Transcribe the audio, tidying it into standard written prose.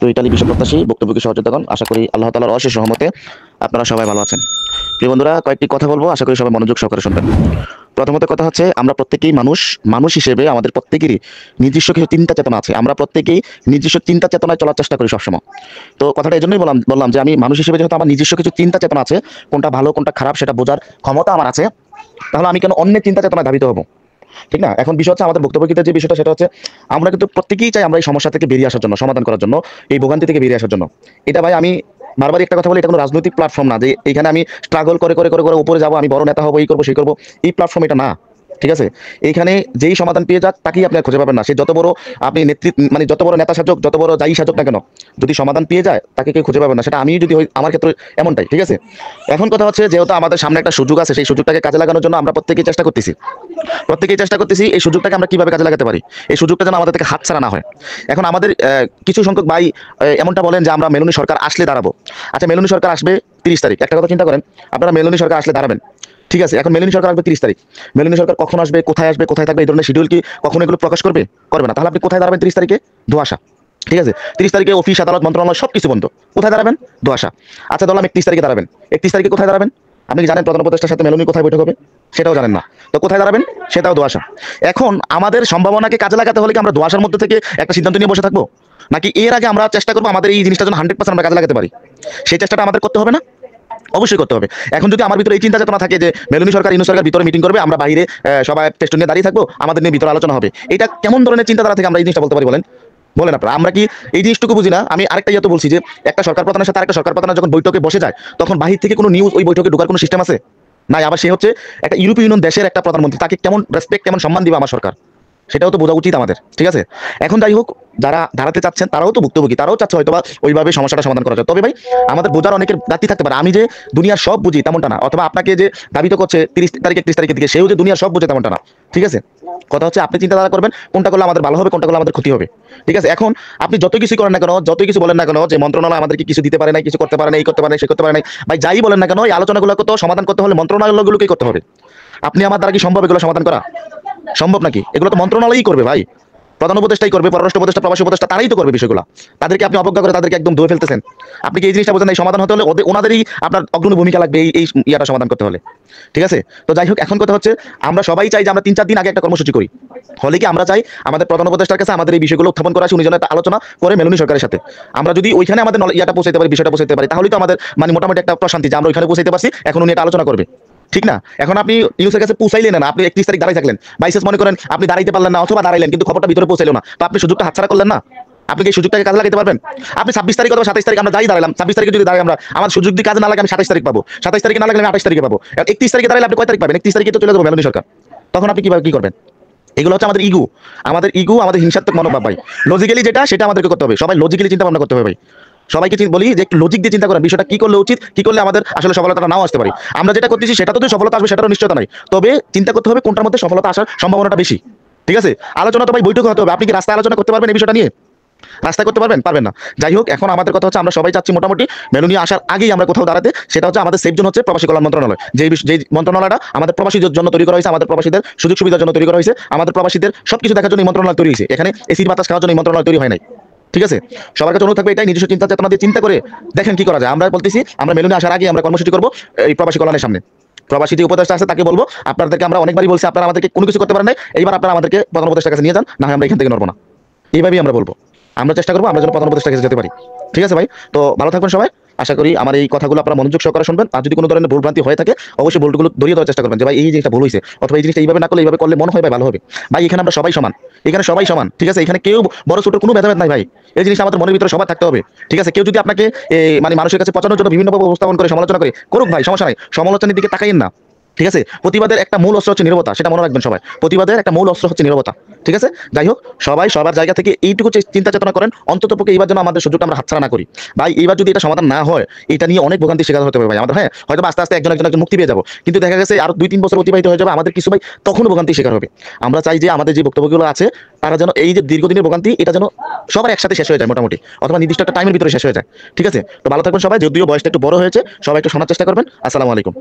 তো ইতালি বিশ্ব প্রত্যাশী বক্তব্যকে সহযোগিতাগণ আশা করি আল্লাহ তাআলার অশেষ রহমতে আপনারা সবাই ভালো আছেন। প্রিয় বন্ধুরা, কয়েকটি কথা বলবো, আশা করি সবাই মনোযোগ সহকারে শুনবেন। প্রথমত কথা হচ্ছে, আমরা প্রত্যেকেই মানুষ হিসেবে আমাদের প্রত্যেকেরই নিজস্ব কিছু চিন্তা চেতনা আছে। আমরা প্রত্যেকেই নিজস্ব চিন্তা চেতনায় চলার চেষ্টা করি সবসময়। তো কথাটা এই জন্যই বললাম যে আমি মানুষ হিসেবে যেহেতু আমার নিজস্ব কিছু চিন্তা চেতনা আছে, কোনটা ভালো কোনটা খারাপ সেটা বোঝার ক্ষমতা আমার আছে, তাহলে আমি কেন অন্যের চিন্তা চেতনায় ধাবিত হবো? ঠিক না? এখন বিষয় হচ্ছে, আমাদের বক্তব্যের যে বিষয়টা সেটা হচ্ছে, আমরা কিন্তু প্রত্যেকেই চাই আমরা এই সমস্যা থেকে বেরিয়ে আসার জন্য, সমাধান করার জন্য, এই ভোগান্তি থেকে বেরিয়ে আসার জন্য। এটা ভাই আমি বারবার একটা কথা বলি, এটা কোনো রাজনৈতিক প্ল্যাটফর্ম না যে এখানে আমি স্ট্রাগল করে করে করে করে উপরে যাবো, আমি বড় নেতা হবো, এই করবো সেই করবো। এই প্ল্যাটফর্ম এটা না। ঠিক আছে? এইখানে যেই সমাধান পেয়ে যাক তাকেই আপনি আর খুঁজে পাবেন না। সে যত বড় আপনি নেতৃত্ব মানে যত বড় নেতা সাজক, যত বড় যাই সাজক না কেন, যদি সমাধান পেয়ে যায় তাকে কেউ খুঁজে পাবেন না। সেটা আমি যদি হই, আমার ক্ষেত্রে এমনটাই। ঠিক আছে? এখন কথা হচ্ছে, যেহেতু আমাদের সামনে একটা সুযোগ আছে, সেই সুযোগটাকে কাজে লাগানোর জন্য আমরা প্রত্যেকেই চেষ্টা করতেছি এই সুযোগটাকে আমরা কিভাবে কাজে লাগাতে পারি, এই সুযোগটা যেন আমাদের থেকে হাতছাড়া না হয়। এখন আমাদের কিছু সংখ্যক ভাই এমনটা বলেন যে আমরা মেলুনি সরকার আসলে দাঁড়াবো। আচ্ছা, মেলুনি সরকার আসবে 30 তারিখ। একটা কথা চিন্তা করেন, আপনারা মেলুনি সরকার আসলে দাঁড়াবেন, ঠিক আছে? এখন মেলুনি সরকার আসবে 30 তারিখ। মেলুনি সরকার কখন আসবে, কোথায় থাকবে, এই ধরনের শিডিউল কি কখনো এগুলো প্রকাশ করবে না? তাহলে আপনি কোথায় দাঁড়াবেন 30 তারিখে? ধোঁয়াশা। ঠিক আছে? 30 তারিখে অফিস আদালত মন্ত্রণালয় সবকিছু বন্ধ। কোথায় দাঁড়াবেন? ধোঁয়াশা। আচ্ছা, ধরলাম 31 তারিখে দাঁড়াবেন। 31 তারিখে কোথায় দাঁড়াবেন? আপনি কি জানেন প্রধান উপদেষ্টার সাথে মেলুনি কোথায় বৈঠক হবে? সেটাও জানেন না। তো কোথায় দাঁড়াবেন? সেটাও ধোঁয়াশা। এখন আমাদের সম্ভাবনাকে কাজে লাগাতে হলে কি আমরা ধোঁয়াশার মধ্যে থেকে একটা সিদ্ধান্ত নিয়ে বসে থাকবো, নাকি এর আগে আমরা চেষ্টা করবো আমাদের এই জিনিসটা যেন 100% আমরা কাজে লাগাতে পারি? সেই চেষ্টাটা আমাদের করতে হবে না? অবশ্যই করতে হবে। এখন যদি আমার ভিতরে এই চিন্তা চেতনা থাকে যে মেলুনি সরকার, ইনু সরকার ভিতরে মিটিং করবে, আমরা বাইরে সবাই টেস্ট নিয়ে দাঁড়িয়ে থাকবো, আমাদের নিয়ে ভিতরে আলোচনা হবে, এটা কেমন ধরনের চিন্তাধারা থেকে আমরা এই জিনিসটা বলতে পারি বলেন? বলেন আপনারা। আমরা কি এই জিনিসটুকু বুঝি না? আমি আরেকটা ইয়ে তো বলছি যে একটা সরকার প্রধানের সাথে আরেকটা সরকার প্রধান যখন বৈঠকে বসে যায়, তখন বাহির থেকে কোনো নিউজ ওই বৈঠকে ঢোকার কোনো সিস্টেম আছে? নাই। আবার সে হচ্ছে একটা ইউরোপীয় ইউনিয়ন দেশের একটা প্রধানমন্ত্রী, তাকে কেমন রেসপেক্ট, কেমন সম্মান দিবে আমার সরকার, সেটাও তো বোঝা উচিত আমাদের। ঠিক আছে? এখন যাই হোক, যারা দাঁড়াতে চাচ্ছেন তারাও তো ভুক্তভোগী, তারাও চাচ্ছে হয়তো বা ওইভাবে সমস্যাটা সমাধান করা যায়। তবে ভাই, আমাদের বোঝার অনেকের ঘাটতি থাকতে পারে। আমি যে দুনিয়ার সব বুঝি তেমনটা না, অথবা আপনাকে যে দাবি তো করছে 30 তারিখ 31 তারিখের দিকে, সেও যে দুনিয়ার সব বুঝে তেমনটা না। ঠিক আছে? কথা হচ্ছে, আপনি চিন্তাধারা করবেন কোনটা করলে আমাদের ভালো হবে, কোনটা করলে আমাদের ক্ষতি হবে। ঠিক আছে? এখন আপনি যত কিছু করেন না কেন, যতই কিছু বলেন না কেন যে মন্ত্রণালয় আমাদেরকে কিছু দিতে পারে নাই, কিছু করতে পারে নাই, এই করতে পারে নাই, সে করতে পারে নাই, ভাই যাই বলেন না কেন, এই আলোচনাগুলোকে তো সমাধান করতে হলে মন্ত্রণালয়গুলোকেই করতে হবে। আপনি আমার দ্বারা কি সম্ভব এগুলো সমাধান করা? সম্ভব নাকি? এগুলো তো মন্ত্রণালয়ই করবে ভাই। প্রধান উপদেষ্টাই করবে, পররাষ্ট্র উপদেষ্টা, প্রবাসী উপদেষ্টা, তারাই তো করবে বিষয়গুলো। তাদেরকে আপনি অবজ্ঞা করে তাদেরকে একদম ধুয়ে ফেলতেছেন। আপনি কি এই জিনিসটা বোঝেন? এই সমাধান হতে হলে ওনাদেরই আপনার অগ্রণী ভূমিকা লাগবে এই ইয়াটা সমাধান করতে হলে। ঠিক আছে? তো যাই হোক, এখন কথা হচ্ছে, আমরা সবাই চাই যে আমরা 3-4 দিন আগে একটা কর্মসূচি করি। হলে কি আমরা চাই আমাদের প্রধান উপদেষ্টার কাছে আমাদের এই বিষয়গুলো উত্থাপন করা, উনি যেন একটা আলোচনা করে মেলুনি সরকারের সাথে। আমরা যদি ওইখানে আমাদের ইয়াটা পৌঁছাইতে পারি, বিষয়টা পৌঁছাইতে পারি, তাহলেই তো আমাদের মানে মোটামুটি একটা প্রশান্তি যে আমরা ওইখানে পৌঁছাইতে পারছি, এখন উনি একটা আলোচনা করবে। ঠিক না? এখন আপনি নিউজের কাছে পৌঁছাইলেন না, আপনি 31 তারিখ দাঁড়াই থাকলেন, বাইসেস মনে করেন আপনি দাঁড়াইতে পারলেন না, অথবা দাঁড়াইলেন কিন্তু খবরটা ভিতরে পৌঁছাইলো না, তো আপনি সুযোগটা হাতছাড়া করলেন না? আপনি কি এই সুযোগটাকে কাজে লাগাতে পারবেন? আপনি 26 তারিখ অথবা 27 তারিখ আমরা যাই দাঁড়ালাম, 26 তারিখে যদি দাঁড়াই আমরা, আমার সুযোগ দিয়ে কাজে না লাগে আমি 27 তারিখ পাবো, 27 তারিখে না লাগলে আমি 28 তারিখে পাবো। 31 তারিখে দাঁড়াইলে আপনি কয় তারিখ পাবেন? 31 তারিখে তো চলে যাবো মেলুনি সরকার। তখন আপনি কি করবেন? এগুলো হচ্ছে আমাদের ইগো, আমাদের হিংসাত্মক মনোভাব ভাই। লজিক্যালি যেটা, সেটা আমাদেরকে করতে হবে। সবাই লজিক্যালি চিন্তা ভাবনা করতে হবে ভাই। সবাইকে বলি যে একটু লজিক দিয়ে চিন্তা করেন, বিষয়টা কি করলে উচিত, কি করলে আমাদের আসলে সফলতাটা নাও আসতে পারে। আমরা যেটা করতেছি সেটা তো সফলতা আসবে সেটারও নিশ্চয়তা নাই, তবে চিন্তা করতে হবে কোনটার মধ্যে সফলতা আসার সম্ভাবনাটা বেশি। ঠিক আছে? আলোচনা তো ভাই বৈঠক হতে হবে। আপনি কি রাস্তায় আলোচনা করতে পারবেন এই বিষয়টা নিয়ে? রাস্তায় করতে পারবেন না। যাই হোক, এখন আমাদের কথা হচ্ছে, আমরা সবাই চাচ্ছি মোটামুটি মেলুনি আসার আগেই আমরা কোথাও দাঁড়াতে। সেটা হচ্ছে আমাদের সেফ জোন হচ্ছে প্রবাসী কল্যাণ মন্ত্রণালয়। যে মন্ত্রণালয়টা আমাদের প্রবাসীদের জন্য তৈরি করা হয়েছে, আমাদের প্রবাসীদের সুযোগ সুবিধার জন্য তৈরি করা হয়েছে, আমাদের প্রবাসীদের সবকিছু দেখার জন্য এই মন্ত্রণালয় তৈরি হয়েছে। এখানে এসির বাতাস খাওয়ার জন্য এই মন্ত্রণালয় তৈরি হয় নাই। ঠিক আছে? সবার কাছে অনুরোধ থাকবে এটাই, নিজস্ব চিন্তা চেতনা দিয়ে চিন্তা করে দেখেন কি করা যায়। আমরা বলতেছি, আমরা মেলুনি আসার আগে আমরা কর্মসূচি করবো এই প্রবাসী কল্যাণের সামনে। প্রবাসী যে উপদেষ্টা আছে তাকে বলবো, আপনাদেরকে আমরা অনেকবারই বলছি, আপনারা আমাদেরকে কোনো কিছু করতে পারেন নাই, এইবার আপনারা আমাদেরকে প্রধান উপদেষ্টার কাছে নিয়ে যান, না হয় আমরা এখান থেকে নড়বো না। এইভাবেই আমরা বলবো। আমরা চেষ্টা করবো আমরা যেন প্রধান উপদেষ্টার কাছে যেতে পারি। ঠিক আছে ভাই? তো ভালো থাকবেন সবাই। আশা করি আমার এই কথাগুলো আপনারা মনোযোগ সহকারে শুনবেন। আর যদি কোনো ধরনের ভুলভ্রান্তি হয়ে থাকে, অবশ্যই ভুলগুলো ধরিয়ে দেওয়ার চেষ্টা করবেন যে ভাই এই জিনিসটা ভুল হয়েছে, অথবা এই জিনিসটা এইভাবে না করলে এইভাবে করলে মনে হয় ভাই ভালো হবে। ভাই এখানে আমরা সবাই সমান, এখানে সবাই সমান। ঠিক আছে? এখানে কেউ বড় ছোট কোনো ভেদাভেদ নাই ভাই। এই জিনিসটা আমাদের মনের ভিতরে সবার থাকতে হবে। ঠিক আছে? কেউ যদি আপনাকে মানে মানুষের কাছে পচানোর জন্য বিভিন্নভাবে উপস্থাপন করে সমালোচনা করে, করুক ভাই, সমস্যা নাই। সমালোচনার দিকে তাকাইন না। ঠিক আছে? প্রতিবাদের একটা মূল অস্ত্র হচ্ছে নীরবতা, সেটা মনে রাখবেন সবাই। প্রতিবাদের একটা মূল অস্ত্র হচ্ছে নীরবতা। ঠিক আছে? যাই হোক, সবাই সবার জায়গা থেকে এইটুকু চিন্তা চেতনা করেন, অন্ততপক্ষে এইবার যেন আমাদের সুযোগটা আমরা হাতছাড়া না করি। ভাই এইবার যদি এটা সমাধান না হয়, এটা নিয়ে অনেক ভোগান্তি শিকার হতে হবে ভাই আমাদের। হ্যাঁ, হয়তো আস্তে আস্তে একজন মুক্তি পেয়ে যাবো, কিন্তু দেখা গেছে আরো 2-3 বছর অতিবাহিত হয়ে যাবে, আমাদের কিছু ভাই তখনও ভোগান্তি শিকার হবে। আমরা চাই যে আমাদের যে বক্তব্যগুলো আছে, তারা যেন এই যে দীর্ঘদিনের ভোগান্তি, এটা যেন সবার একসাথে শেষ হয়ে যায় মোটামুটি, অথবা নির্দিষ্ট একটা টাইমের ভিতরে শেষ হয়ে যায়। ঠিক আছে? তো ভালো থাকবেন সবাই। যদিও বয়সটা একটু বড় হয়েছে, সবাই একটু শোনার চেষ্টা করবেন। আসসালামু আলাইকুম।